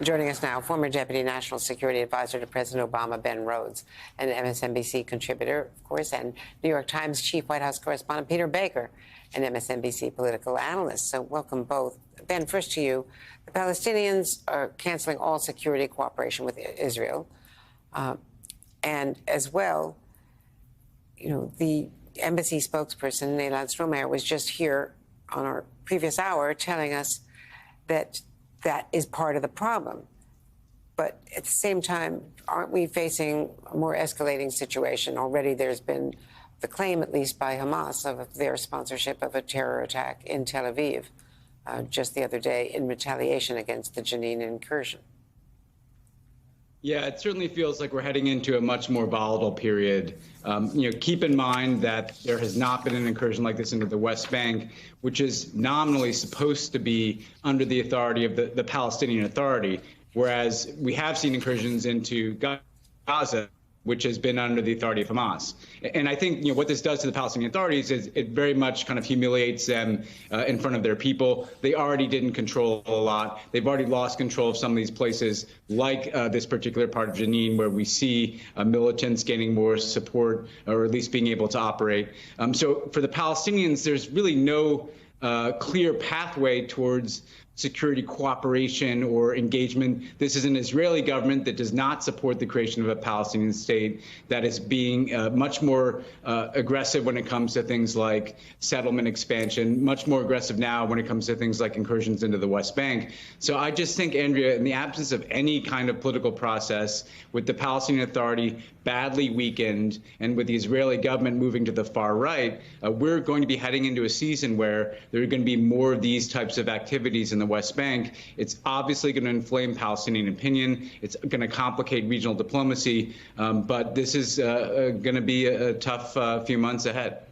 Joining us now, former Deputy National Security Advisor to President Obama, Ben Rhodes, and MSNBC contributor, of course, and New York Times Chief White House Correspondent Peter Baker, an MSNBC political analyst. So welcome both. Ben, first to you. The Palestinians are canceling all security cooperation with Israel. And as well, you know, the embassy spokesperson, Neylan Strohmeyer, was just here on our previous hour telling us that that is part of the problem. But at the same time, aren't we facing a more escalating situation? Already there's been the claim, at least by Hamas, of their sponsorship of a terror attack in Tel Aviv just the other day in retaliation against the Jenin incursion. Yeah, it certainly feels like we're heading into a much more volatile period. Keep in mind that there has not been an incursion like this into the West Bank, which is nominally supposed to be under the authority of the Palestinian Authority, whereas we have seen incursions into Gaza, which has been under the authority of Hamas. And I think what this does to the Palestinian authorities is it very much kind of humiliates them in front of their people. They already didn't control a lot. They've already lost control of some of these places, like this particular part of Jenin, where we see militants gaining more support, or at least being able to operate. So for the Palestinians, there's really no clear pathway towards security cooperation or engagement. This is an Israeli government that does not support the creation of a Palestinian state, that is being much more aggressive when it comes to things like settlement expansion, much more aggressive now when it comes to things like incursions into the West Bank. So I just think, Andrea, in the absence of any kind of political process, with the Palestinian Authority badly weakened and with the Israeli government moving to the far right, we're going to be heading into a season where there are going to be more of these types of activities in the West Bank. It's obviously going to inflame Palestinian opinion. It's going to complicate regional diplomacy. But this is going to be a tough few months ahead.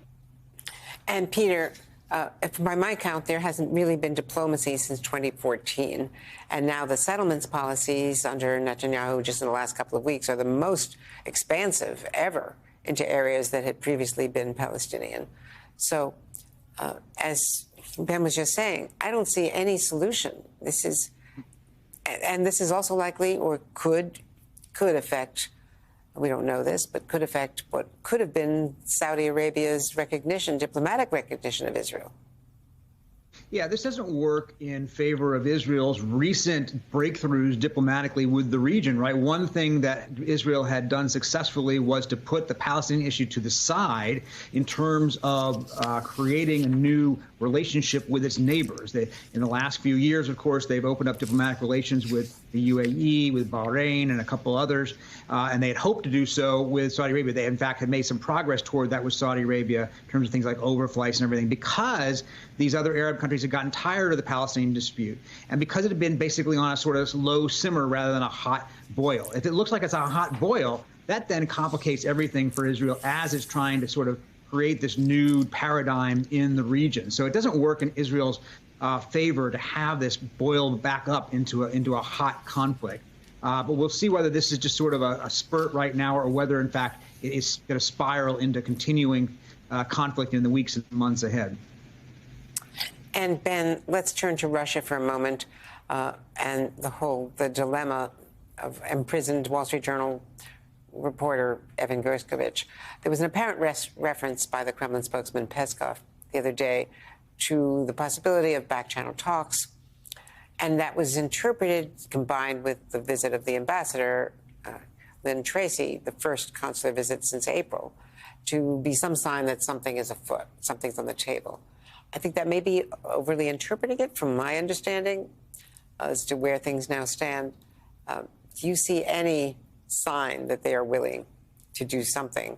And Peter, by my count, there hasn't really been diplomacy since 2014. And now the settlements policies under Netanyahu just in the last couple of weeks are the most expansive ever into areas that had previously been Palestinian. So as Ben was just saying, I don't see any solution. This is also likely, or could affect, we don't know this, but could affect what could have been Saudi Arabia's diplomatic recognition of Israel. Yeah, this doesn't work in favor of Israel's recent breakthroughs diplomatically with the region, right? One thing that Israel had done successfully was to put the Palestinian issue to the side in terms of creating a new relationship with its neighbors. In the last few years, of course, they've opened up diplomatic relations with the UAE, with Bahrain, and a couple others, and they had hoped to do so with Saudi Arabia. They, in fact, had made some progress toward that with Saudi Arabia in terms of things like overflights and everything, because these other Arab countries had gotten tired of the Palestinian dispute, and because it had been basically on a sort of low simmer rather than a hot boil. If it looks like it's a hot boil, that then complicates everything for Israel as it's trying to sort of create this new paradigm in the region. So it doesn't work in Israel's favor to have this boil back up into a hot conflict. But we'll see whether this is just sort of a spurt right now, or whether, in fact, it is going to spiral into continuing conflict in the weeks and months ahead. And Ben, let's turn to Russia for a moment, and the dilemma of imprisoned Wall Street Journal reporter Evan Gershkovich. There was an apparent reference by the Kremlin spokesman Peskov the other day to the possibility of back-channel talks, and that was interpreted, combined with the visit of the ambassador, Lynn Tracy, the first consular visit since April, to be some sign that something is afoot, something's on the table. I think that may be overly interpreting it, from my understanding, as to where things now stand. Do you see any sign that they are willing to do something,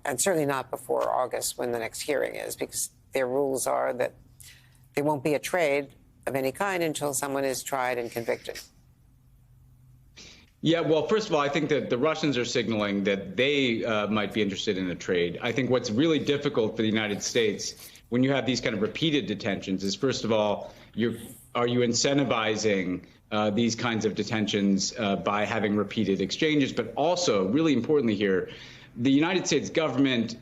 and certainly not before August, when the next hearing is, because their rules are that there won't be a trade of any kind until someone is tried and convicted? Yeah, well, first of all, I think that the Russians are signaling that they might be interested in a trade. I think what's really difficult for the United States when you have these kind of repeated detentions is, first of all, are you incentivizing these kinds of detentions by having repeated exchanges? But also, really importantly here, the United States government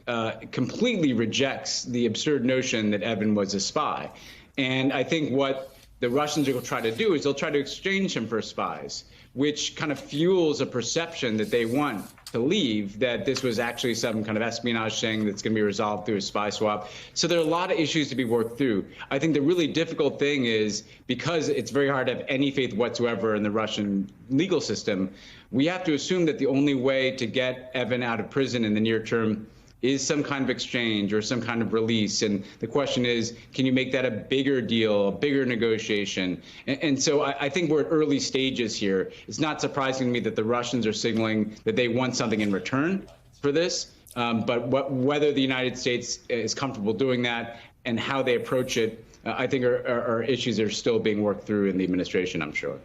completely rejects the absurd notion that Evan was a spy. And I think what the Russians will try to do is they'll try to exchange him for spies, which kind of fuels a perception that they want to leave, that this was actually some kind of espionage thing that's going to be resolved through a spy swap. So there are a lot of issues to be worked through. I think the really difficult thing is, because it's very hard to have any faith whatsoever in the Russian legal system, we have to assume that the only way to get Evan out of prison in the near term is some kind of exchange or some kind of release. And the question is, can you make that a bigger deal, a bigger negotiation? And so I think we're at early stages here. It's not surprising to me that the Russians are signaling that they want something in return for this. But whether the United States is comfortable doing that and how they approach it, I think are issues that are still being worked through in the administration, I'm sure.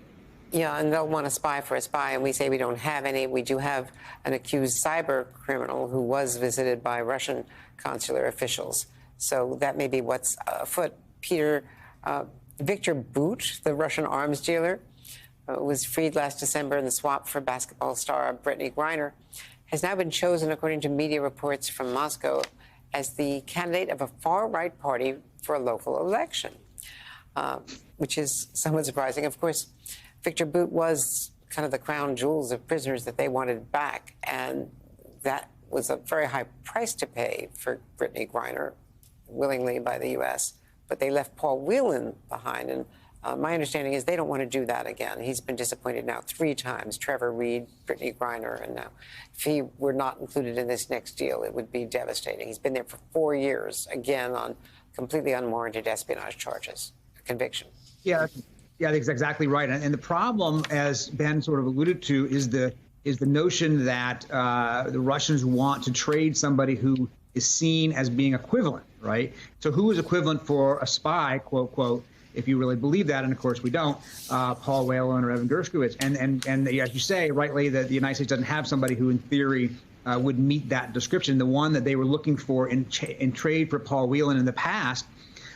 Yeah, and they'll want a spy for a spy, and we say we don't have any. We do have an accused cyber criminal who was visited by Russian consular officials. So that may be what's afoot. Peter, Victor Bout, the Russian arms dealer, was freed last December in the swap for basketball star Brittany Griner, has now been chosen, according to media reports from Moscow, as the candidate of a far-right party for a local election, which is somewhat surprising. Of course, Victor Bout was kind of the crown jewels of prisoners that they wanted back, and that was a very high price to pay for Brittany Griner, willingly by the U.S., but they left Paul Whelan behind, and my understanding is they don't want to do that again. He's been disappointed now 3 times, Trevor Reed, Brittany Griner, and now if he were not included in this next deal, it would be devastating. He's been there for 4 years, again, on completely unwarranted espionage charges, a conviction. Yeah, that's exactly right. And the problem, as Ben sort of alluded to, is the notion that the Russians want to trade somebody who is seen as being equivalent, right? So who is equivalent for a spy, quote, quote, if you really believe that, and of course we don't, Paul Whelan or Evan Gershkovich. And as you say, rightly, that the United States doesn't have somebody who, in theory, would meet that description. The one that they were looking for in trade for Paul Whelan in the past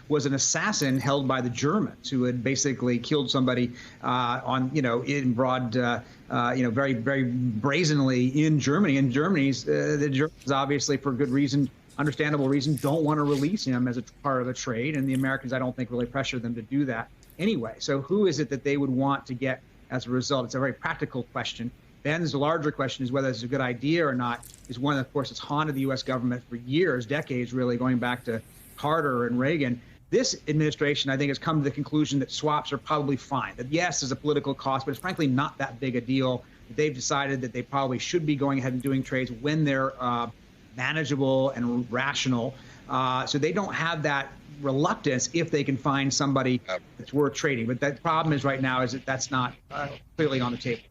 was an assassin held by the Germans who had basically killed somebody in broad, very, very brazenly in Germany. And the Germans, obviously, for good reason, understandable reason, don't want to release him as a part of a trade. And the Americans, I don't think, really pressure them to do that anyway. So who is it that they would want to get as a result? It's a very practical question. Then there's a larger question, is whether it's a good idea or not, is one, of course, that's haunted the U.S. government for years, decades, really, going back to Carter and Reagan. This administration, I think, has come to the conclusion that swaps are probably fine. That, yes, there's a political cost, but it's frankly not that big a deal. They've decided that they probably should be going ahead and doing trades when they're manageable and rational. So they don't have that reluctance if they can find somebody that's worth trading. But the problem is right now is that that's not clearly on the table.